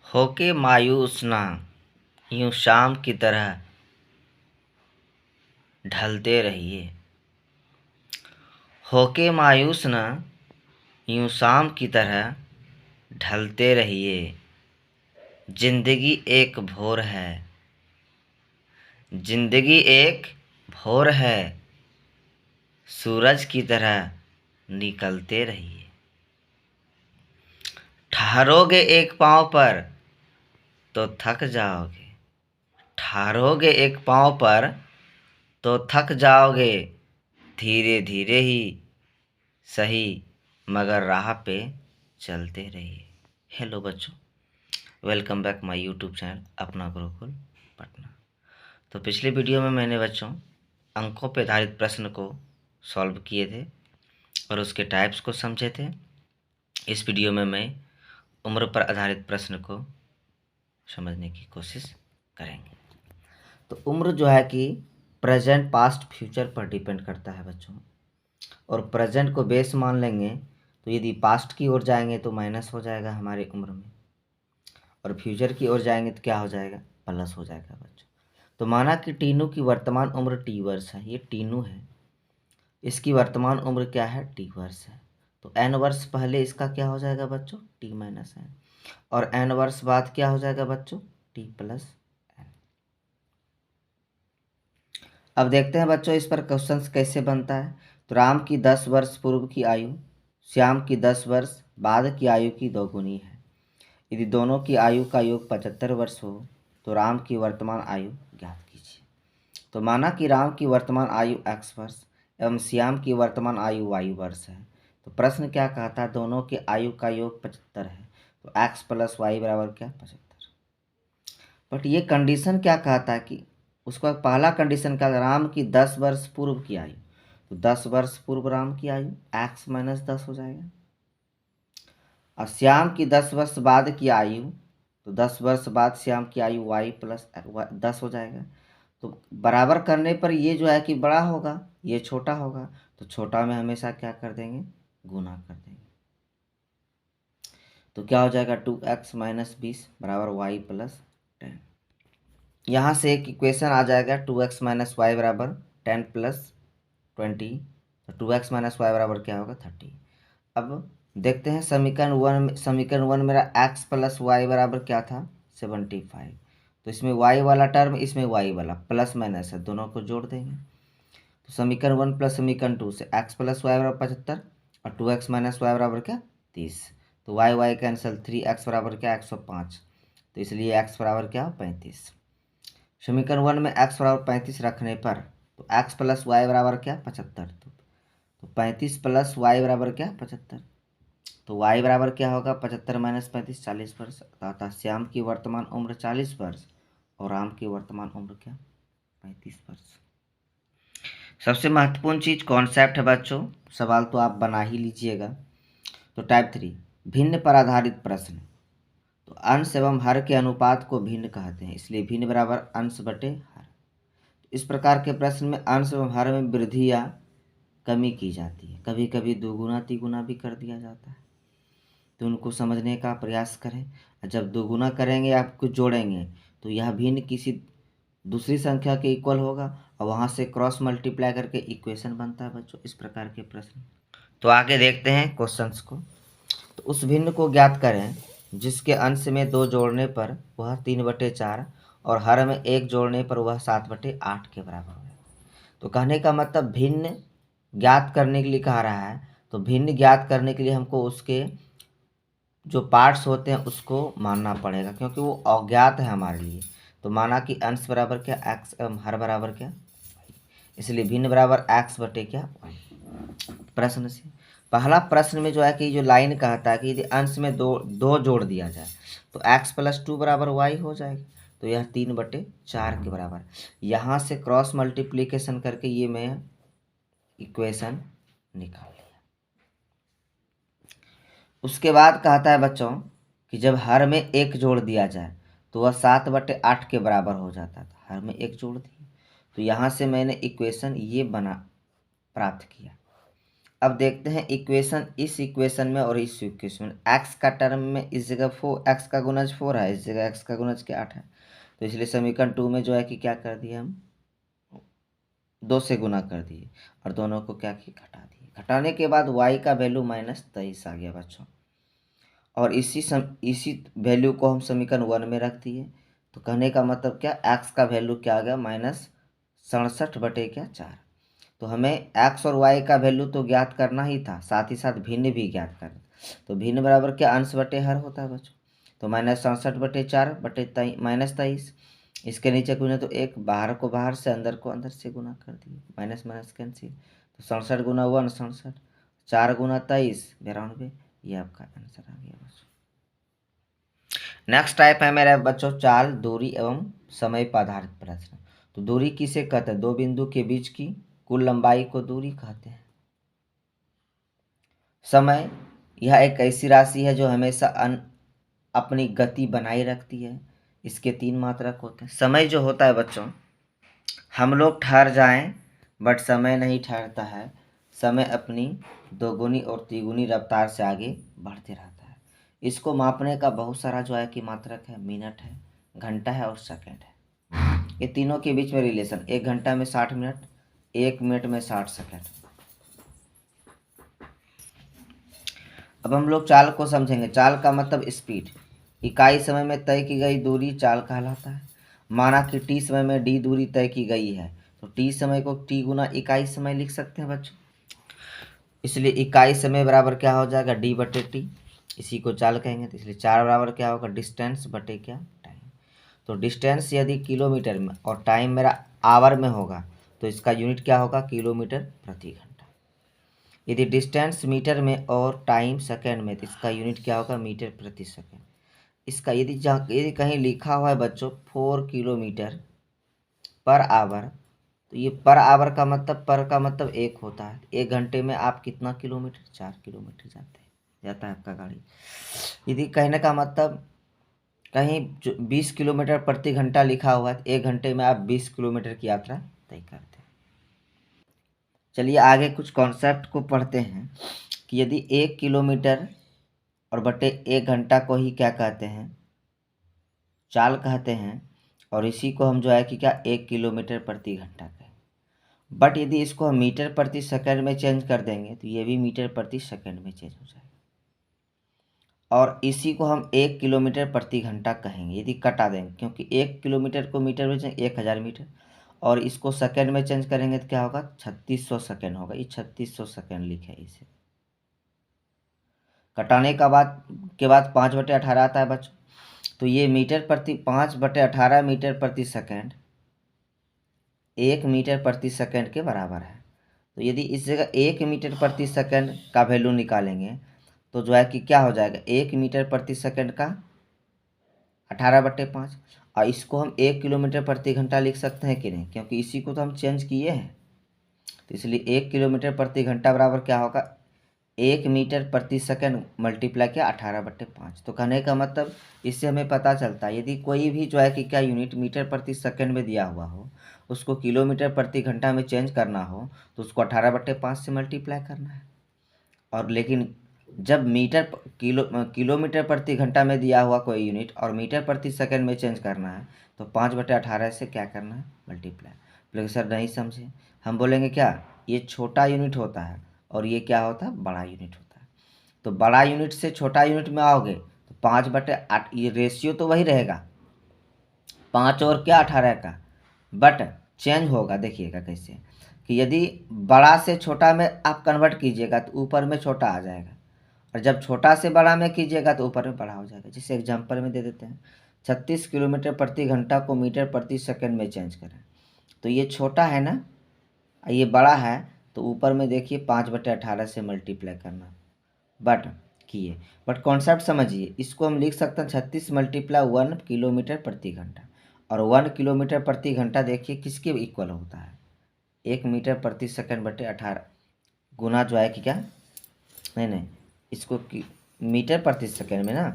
होके मायूस ना यूं शाम की तरह ढलते रहिए। होके मायूस ना यूं शाम की तरह ढलते रहिए। जिंदगी एक भोर है, जिंदगी एक भोर है, सूरज की तरह निकलते रहिए। ठहरोगे एक पाँव पर तो थक जाओगे, ठहरोगे एक पाँव पर तो थक जाओगे। धीरे धीरे ही सही मगर राह पे चलते रहिए। हेलो बच्चों, welcome back my YouTube channel अपना गुरुकुल पटना। तो पिछले वीडियो में मैंने बच्चों अंकों पर आधारित प्रश्न को सॉल्व किए थे और उसके टाइप्स को समझे थे। इस वीडियो में मैं उम्र पर आधारित प्रश्न को समझने की कोशिश करेंगे। तो उम्र जो है कि प्रेजेंट पास्ट फ्यूचर पर डिपेंड करता है बच्चों, और प्रेजेंट को बेस मान लेंगे तो यदि पास्ट की ओर जाएंगे तो माइनस हो जाएगा हमारी उम्र में, और फ्यूचर की ओर जाएंगे तो क्या हो जाएगा, प्लस हो जाएगा बच्चों। तो माना कि टीनू की वर्तमान उम्र टी वर्ष है, ये टीनू है, इसकी वर्तमान उम्र क्या है, टी वर्ष है। तो एन वर्ष पहले इसका क्या हो जाएगा बच्चों, टी माइनस एन, और एन वर्ष बाद क्या हो जाएगा बच्चों, टी प्लस एन। अब देखते हैं बच्चों इस पर क्वेश्चंस कैसे बनता है। तो राम की 10 वर्ष पूर्व की आयु श्याम की 10 वर्ष बाद की आयु की दोगुनी है। यदि दोनों की आयु का योग 75 वर्ष हो तो राम की वर्तमान आयु ज्ञात कीजिए। तो माना कि राम की वर्तमान आयु x वर्ष एवं श्याम की वर्तमान आयु y वर्ष है। तो प्रश्न क्या कहता है, दोनों की आयु का योग 75 है, तो x प्लस वाई बराबर क्या, 75। बट ये कंडीशन क्या कहता है कि उसका पहला कंडीशन क्या, राम की 10 वर्ष पूर्व की आयु, तो 10 वर्ष पूर्व राम की आयु x माइनस 10 हो जाएगा, और श्याम की 10 वर्ष बाद की आयु, तो 10 वर्ष बाद श्याम की आयु y प्लस 10 हो जाएगा। तो बराबर करने पर ये जो है कि बड़ा होगा, ये छोटा होगा, तो छोटा में हमेशा क्या कर देंगे, गुना कर देंगे। तो क्या हो जाएगा, 2x माइनस 20 बराबर y प्लस 10। यहाँ से एक इक्वेशन आ जाएगा, 2x माइनस वाई बराबर 10 प्लस 20, तो 2x माइनस वाई बराबर क्या होगा, 30। अब देखते हैं समीकरण वन मेरा x प्लस वाई बराबर क्या था, 75। तो इसमें y वाला टर्म, इसमें y वाला प्लस माइनस है, दोनों को जोड़ देंगे। तो समीकरण 1 प्लस समीकरण 2 से x प्लस वाई बराबर 75 और 2x माइनस वाई बराबर क्या, 30। तो y कैंसिल, 3x बराबर क्या, 105। तो इसलिए x बराबर क्या, 35। समीकरण 1 में x बराबर 35 रखने पर तो x प्लस वाई बराबर क्या, 75। तो 35 प्लस वाई बराबर क्या, 75। तो y बराबर क्या होगा, 75 माइनस 35, 40 वर्ष। अतः श्याम की वर्तमान उम्र 40 वर्ष और राम की वर्तमान उम्र क्या, 35 वर्ष। सबसे महत्वपूर्ण चीज कॉन्सेप्ट है बच्चों, सवाल तो आप बना ही लीजिएगा। तो टाइप 3 भिन्न पर आधारित प्रश्न। तो अंश एवं हर के अनुपात को भिन्न कहते हैं, इसलिए भिन्न बराबर अंश बटे हर। इस प्रकार के प्रश्न में अंश एवं हर में वृद्धि या कमी की जाती है, कभी कभी दोगुना तिगुना भी कर दिया जाता है। तो उनको समझने का प्रयास करें। जब दोगुना करेंगे आप कुछ जोड़ेंगे तो यह भिन्न किसी दूसरी संख्या के इक्वल होगा और वहाँ से क्रॉस मल्टीप्लाई करके इक्वेशन बनता है बच्चों, इस प्रकार के प्रश्न। तो आगे देखते हैं क्वेश्चंस को। तो उस भिन्न को ज्ञात करें जिसके अंश में 2 जोड़ने पर वह 3/4 और हर में 1 जोड़ने पर वह 7/8 के बराबर है। तो कहने का मतलब भिन्न ज्ञात करने के लिए कहा रहा है, तो भिन्न ज्ञात करने के लिए हमको उसके जो पार्ट्स होते हैं उसको मानना पड़ेगा, क्योंकि वो अज्ञात है हमारे लिए। तो माना कि अंश बराबर क्या, x एवं हर बराबर क्या, इसलिए भिन्न बराबर x बटे क्या, y। प्रश्न से पहला प्रश्न में जो है कि जो लाइन कहता है कि यदि अंश में दो जोड़ दिया जाए तो x प्लस 2 बराबर y हो जाएगा। तो यह 3/4 के बराबर। यहाँ से क्रॉस मल्टीप्लीकेशन करके ये मैं इक्वेशन निकाल लिया। उसके बाद कहता है बच्चों कि जब हर में 1 जोड़ दिया जाए तो वह 7/8 के बराबर हो जाता था। हर में 1 जोड़ दिया, तो यहाँ से मैंने इक्वेशन ये प्राप्त किया। अब देखते हैं इक्वेशन, इस इक्वेशन में और इस इक्वेशन में एक्स का टर्म में इस जगह 4, एक्स का गुणज 4 है, इस जगह एक्स का गुणज क्या 8 है। तो इसलिए समीकरण 2 में जो है कि क्या कर दिए हम 2 से गुना कर दिए और दोनों को क्या किए घटा दिए। घटाने के बाद y का वैल्यू -23 आ गया बच्चों। और इसी वैल्यू को हम समीकरण 1 में रख दिए। तो कहने का मतलब क्या, x का वैल्यू क्या आ गया -67/4। तो हमें x और y का वैल्यू तो ज्ञात करना ही था, साथ ही साथ भिन्न भी ज्ञात करना। तो भिन्न बराबर क्या, अंश बटे हर होता है बच्चों। तो -67/4 बटे -23, इसके नीचे गुने तो एक, बाहर को बाहर से, अंदर को अंदर से गुना कर दिए, माइनस माइनस कैंसिल। तो 67 गुना 1 67, 4 गुना 23 92, ये आपका आंसर आ गया बच्चों। नेक्स्ट टाइप है मेरे बच्चों चाल, दूरी एवं समय पर आधारित प्रश्न। तो दूरी किसे कहते हैं, दो बिंदु के बीच की कुल लंबाई को दूरी कहते हैं। समय, यह एक ऐसी राशि है जो हमेशा अपनी गति बनाए रखती है। इसके 3 मात्रक होते हैं। समय जो होता है बच्चों, हम लोग ठहर जाएं बट समय नहीं ठहरता है। समय अपनी दोगुनी और तिगुनी रफ्तार से आगे बढ़ते रहता है। इसको मापने का बहुत सारा जो है कि मात्रक है, मिनट है, घंटा है और सेकंड है। ये तीनों के बीच में रिलेशन, 1 घंटा में 60 मिनट, 1 मिनट में 60 सेकंड। अब हम लोग चाल को समझेंगे। चाल का मतलब स्पीड, इकाई समय में तय की गई दूरी चाल कहलाता है। माना कि टी समय में डी दूरी तय की गई है, तो टी समय को टी गुना इकाई समय लिख सकते हैं बच्चों। इसलिए इकाई समय बराबर क्या हो जाएगा, डी बटे टी, इसी को चाल कहेंगे। तो इसलिए चाल बराबर क्या होगा, डिस्टेंस बटे क्या, टाइम। तो डिस्टेंस यदि किलोमीटर में और टाइम मेरा आवर में होगा तो इसका यूनिट क्या होगा, किलोमीटर प्रति घंटा। यदि डिस्टेंस मीटर में और टाइम सेकंड में तो इसका यूनिट क्या होगा, मीटर प्रति सेकंड। इसका यदि कहीं लिखा हुआ है बच्चों 4 किलोमीटर पर आवर, तो ये पर आवर का मतलब, पर का मतलब 1 होता है। 1 घंटे में आप कितना किलोमीटर, 4 किलोमीटर जाता है आपका गाड़ी। यदि कहने का मतलब कहीं 20 किलोमीटर प्रति घंटा लिखा हुआ है तो 1 घंटे में आप 20 किलोमीटर की यात्रा तय करते हैं। चलिए आगे कुछ कॉन्सेप्ट को पढ़ते हैं कि यदि 1 किलोमीटर और बटे 1 घंटा को ही क्या कहते हैं, चाल कहते हैं। और इसी को हम जो है कि क्या 1 किलोमीटर प्रति घंटा कहें। बट यदि इसको हम मीटर प्रति सेकंड में चेंज कर देंगे तो ये भी मीटर प्रति सेकंड में चेंज हो जाएगा। और इसी को हम 1 किलोमीटर प्रति घंटा कहेंगे यदि कटा देंगे, क्योंकि 1 किलोमीटर को मीटर में चेंज 1000 मीटर, और इसको सेकंड में चेंज करेंगे तो क्या होगा, 3600 सेकंड होगा। ये 3600 सेकंड लिखे इसे। कटाने का बाद 5/18 आता है बच्चों। तो ये मीटर प्रति 5/18 मीटर प्रति सेकंड 1 मीटर प्रति सेकंड के बराबर है। तो यदि इस जगह 1 मीटर प्रति सेकंड का वैल्यू निकालेंगे तो जो है कि क्या हो जाएगा, 1 मीटर प्रति सेकंड का 18/5। और इसको हम 1 किलोमीटर प्रति घंटा लिख सकते हैं कि नहीं, क्योंकि इसी को तो हम चेंज किए हैं। तो इसलिए 1 किलोमीटर प्रति घंटा बराबर क्या होगा, 1 मीटर प्रति सेकंड मल्टीप्लाई किया 18/5। तो कहने का मतलब इससे हमें पता चलता है यदि कोई भी जो है कि क्या यूनिट मीटर प्रति सेकंड में दिया हुआ हो, उसको किलोमीटर प्रति घंटा में चेंज करना हो तो उसको 18/5 से मल्टीप्लाई करना है। और लेकिन जब किलोमीटर प्रति घंटा में दिया हुआ कोई यूनिट और मीटर प्रति सेकंड में चेंज करना है तो 5/18 से क्या करना है, मल्टीप्लाई। बोले सर नहीं समझे, हम बोलेंगे क्या, ये छोटा यूनिट होता है और ये क्या होता है, बड़ा यूनिट होता है। तो बड़ा यूनिट से छोटा यूनिट में आओगे तो 5/8, ये रेशियो तो वही रहेगा, 5 और क्या 18 का, बट चेंज होगा। देखिएगा कैसे कि यदि बड़ा से छोटा में आप कन्वर्ट कीजिएगा तो ऊपर में छोटा आ जाएगा, और जब छोटा से बड़ा में कीजिएगा तो ऊपर में बड़ा हो जाएगा। जैसे एग्जांपल में दे देते हैं, 36 किलोमीटर प्रति घंटा को मीटर प्रति सेकंड में चेंज करें। तो ये छोटा है ना, ये बड़ा है, तो ऊपर में देखिए 5/18 से मल्टीप्लाई करना, बट किए। बट कॉन्सेप्ट समझिए, इसको हम लिख सकते हैं 36 × 1 किलोमीटर प्रति घंटा। और 1 किलोमीटर प्रति घंटा देखिए किसके इक्वल होता है, 1 मीटर प्रति सेकंड बटे 18 गुना जो है कि क्या, नहीं इसको मीटर प्रति सेकंड में ना,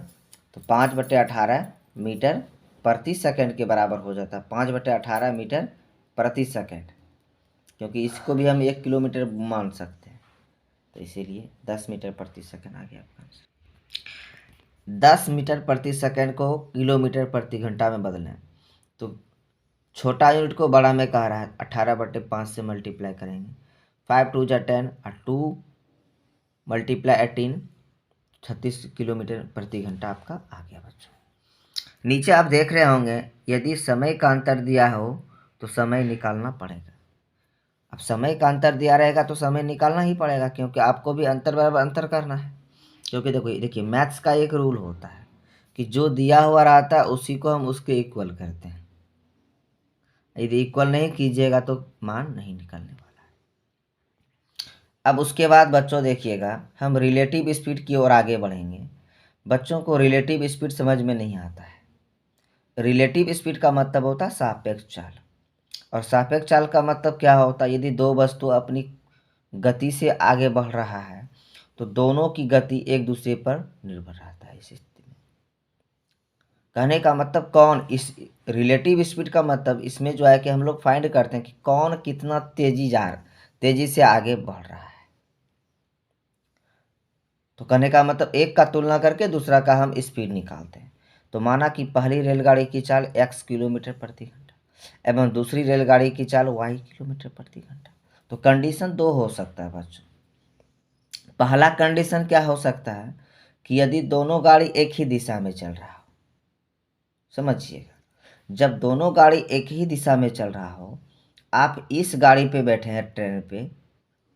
तो 5/18 मीटर प्रति सेकंड के बराबर हो जाता है, 5/18 मीटर प्रति सेकंड, क्योंकि इसको भी हम 1 किलोमीटर मान सकते हैं। तो इसीलिए 10 मीटर प्रति सेकंड आ गया आपका आंसर। 10 मीटर प्रति सेकंड को किलोमीटर प्रति घंटा में बदलें तो छोटा यूनिट को बड़ा में कह रहा है, 18/5 से मल्टीप्लाई करेंगे, 5 2 जा 10 और 2 मल्टीप्लाई 18, 36 किलोमीटर प्रति घंटा आपका आ गया बच्चों। नीचे आप देख रहे होंगे यदि समय का अंतर दिया हो तो समय निकालना पड़ेगा। अब समय का अंतर दिया रहेगा तो समय निकालना ही पड़ेगा, क्योंकि आपको भी अंतर बराबर अंतर करना है। क्योंकि देखिए मैथ्स का एक रूल होता है कि जो दिया हुआ रहता है उसी को हम उसके इक्वल करते हैं। यदि इक्वल नहीं कीजिएगा तो मान नहीं निकलने वाला है। अब उसके बाद बच्चों देखिएगा हम रिलेटिव स्पीड की ओर आगे बढ़ेंगे। बच्चों को रिलेटिव स्पीड समझ में नहीं आता है। रिलेटिव स्पीड का मतलब होता है सापेक्ष चाल, और सापेक्ष चाल का मतलब क्या होता है, यदि दो वस्तु अपनी गति से आगे बढ़ रहा है तो दोनों की गति एक दूसरे पर निर्भर रहता है। इस स्थिति में कहने का मतलब कौन, इस रिलेटिव स्पीड का मतलब इसमें जो है कि हम लोग फाइंड करते हैं कि कौन कितना तेजी से आगे बढ़ रहा है। तो कहने का मतलब एक का तुलना करके दूसरा का हम स्पीड निकालते हैं। तो माना कि पहली रेलगाड़ी की चाल x किलोमीटर प्रति घंटा एवं दूसरी रेलगाड़ी की चाल y किलोमीटर प्रति घंटा। तो कंडीशन दो हो सकता है बच्चों। पहला कंडीशन क्या हो सकता है कि यदि दोनों गाड़ी एक ही दिशा में चल रहा हो, समझिएगा, जब दोनों गाड़ी एक ही दिशा में चल रहा हो, आप इस गाड़ी पे बैठे हैं ट्रेन पे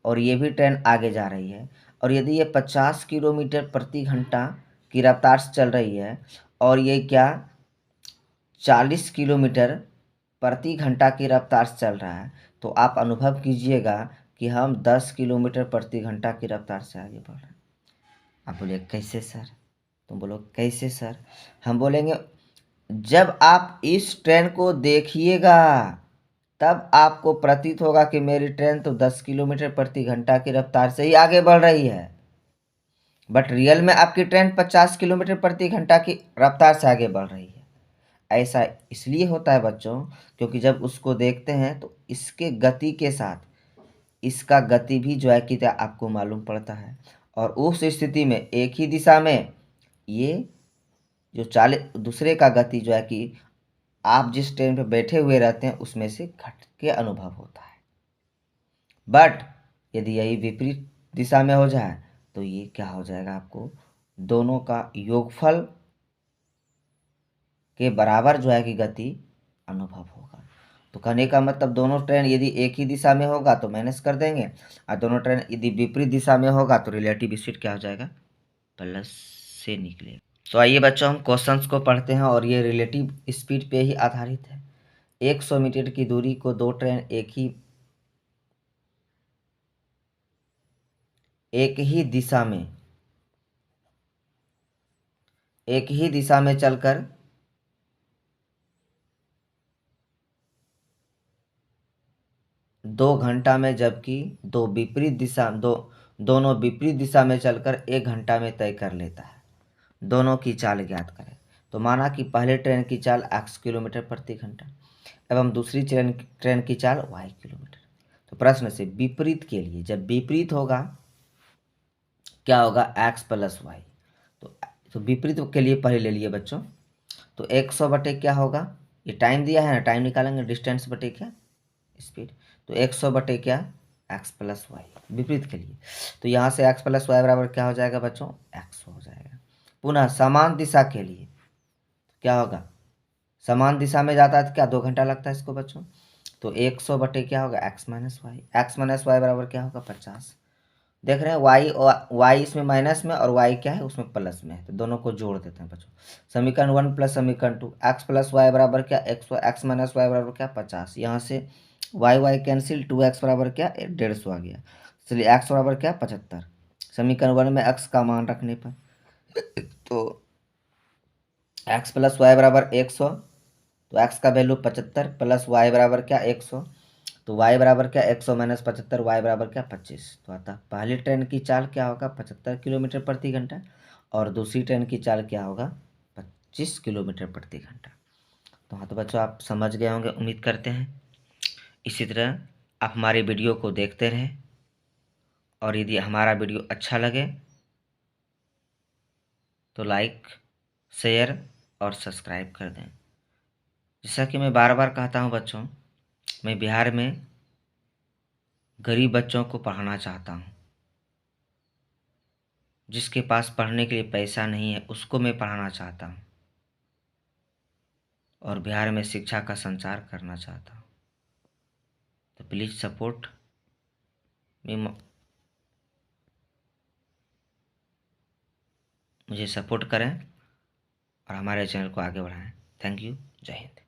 और ये भी ट्रेन आगे जा रही है, और यदि ये 50 किलोमीटर प्रति घंटा की रफ्तार से चल रही है और ये क्या 40 किलोमीटर प्रति घंटा की रफ्तार से चल रहा है, तो आप अनुभव कीजिएगा कि हम 10 किलोमीटर प्रति घंटा की रफ्तार से आगे बढ़ रहे हैं। आप बोलिए कैसे सर? तुम बोलो कैसे सर? हम बोलेंगे जब आप इस ट्रेन को देखिएगा तब आपको प्रतीत होगा कि मेरी ट्रेन तो 10 किलोमीटर प्रति घंटा की रफ्तार से ही आगे बढ़ रही है, बट रियल में आपकी ट्रेन 50 किलोमीटर प्रति घंटा की रफ्तार से आगे बढ़ रही है। ऐसा इसलिए होता है बच्चों क्योंकि जब उसको देखते हैं तो इसके गति के साथ इसका गति भी जो है कि आपको मालूम पड़ता है, और उस स्थिति में एक ही दिशा में ये जो दूसरे का गति जो है कि आप जिस ट्रेन पे बैठे हुए रहते हैं उसमें से घट के अनुभव होता है। बट यदि यही विपरीत दिशा में हो जाए तो ये क्या हो जाएगा, आपको दोनों का योगफल के बराबर जो है कि गति अनुभव होगा। तो कहने का मतलब दोनों ट्रेन यदि एक ही दिशा में होगा तो माइनस कर देंगे, और दोनों ट्रेन यदि विपरीत दिशा में होगा तो रिलेटिव स्पीड क्या हो जाएगा, प्लस से निकलेगा। तो आइए बच्चों हम क्वेश्चंस को पढ़ते हैं, और ये रिलेटिव स्पीड पे ही आधारित है। 100 मीटर की दूरी को दो ट्रेन एक ही दिशा में चलकर 2 घंटा में, जबकि दोनों विपरीत दिशा में चलकर 1 घंटा में तय कर लेता है। दोनों की चाल ज्ञात करें। तो माना कि पहले ट्रेन की चाल x किलोमीटर प्रति घंटा एवं दूसरी ट्रेन की चाल y किलोमीटर। तो प्रश्न से विपरीत के लिए जब विपरीत होगा क्या होगा, x प्लस वाई। तो विपरीत के लिए पहले ले लिए बच्चों। तो 100 बटे क्या होगा, ये टाइम दिया है ना, टाइम निकालेंगे, डिस्टेंस बटे क्या स्पीड। तो 100 बटे क्या x प्लस वाई विपरीत के लिए। तो यहाँ से x प्लस वाई बराबर क्या हो जाएगा बच्चों, x हो जाएगा। पुनः समान दिशा के लिए क्या होगा, समान दिशा में जाता है तो क्या 2 घंटा लगता है इसको बच्चों। तो 100 बटे क्या होगा x माइनस वाई बराबर क्या होगा 50। देख रहे हैं y इसमें माइनस में और y क्या है उसमें प्लस में है, तो दोनों को जोड़ देते हैं बच्चों। समीकरण 1 प्लस समीकरण 2, x प्लस वाई बराबर क्या x माइनस वाई बराबर क्या 50। यहाँ से y कैंसिल, 2x बराबर क्या 150 आ गया। चलिए x बराबर क्या 75। समीकरण 1 में x का मान रखने पर तो x प्लस वाई बराबर 100, तो x का वैल्यू 75 प्लस y बराबर क्या 100, तो y बराबर क्या 100 माइनस 75, y बराबर क्या 25। तो आता पहली ट्रेन की चाल क्या होगा 75 किलोमीटर प्रति घंटा और दूसरी ट्रेन की चाल क्या होगा 25 किलोमीटर प्रति घंटा। तो हाँ तो बच्चों आप समझ गए होंगे उम्मीद करते हैं। इसी तरह आप हमारे वीडियो को देखते रहें और यदि हमारा वीडियो अच्छा लगे तो लाइक, शेयर और सब्सक्राइब कर दें। जैसा कि मैं बार बार कहता हूँ बच्चों, मैं बिहार में गरीब बच्चों को पढ़ाना चाहता हूँ। जिसके पास पढ़ने के लिए पैसा नहीं है उसको मैं पढ़ाना चाहता हूँ और बिहार में शिक्षा का संचार करना चाहता हूँ। तो प्लीज़ सपोर्ट मी, मुझे सपोर्ट करें और हमारे चैनल को आगे बढ़ाएं। Thank you. जय हिंद।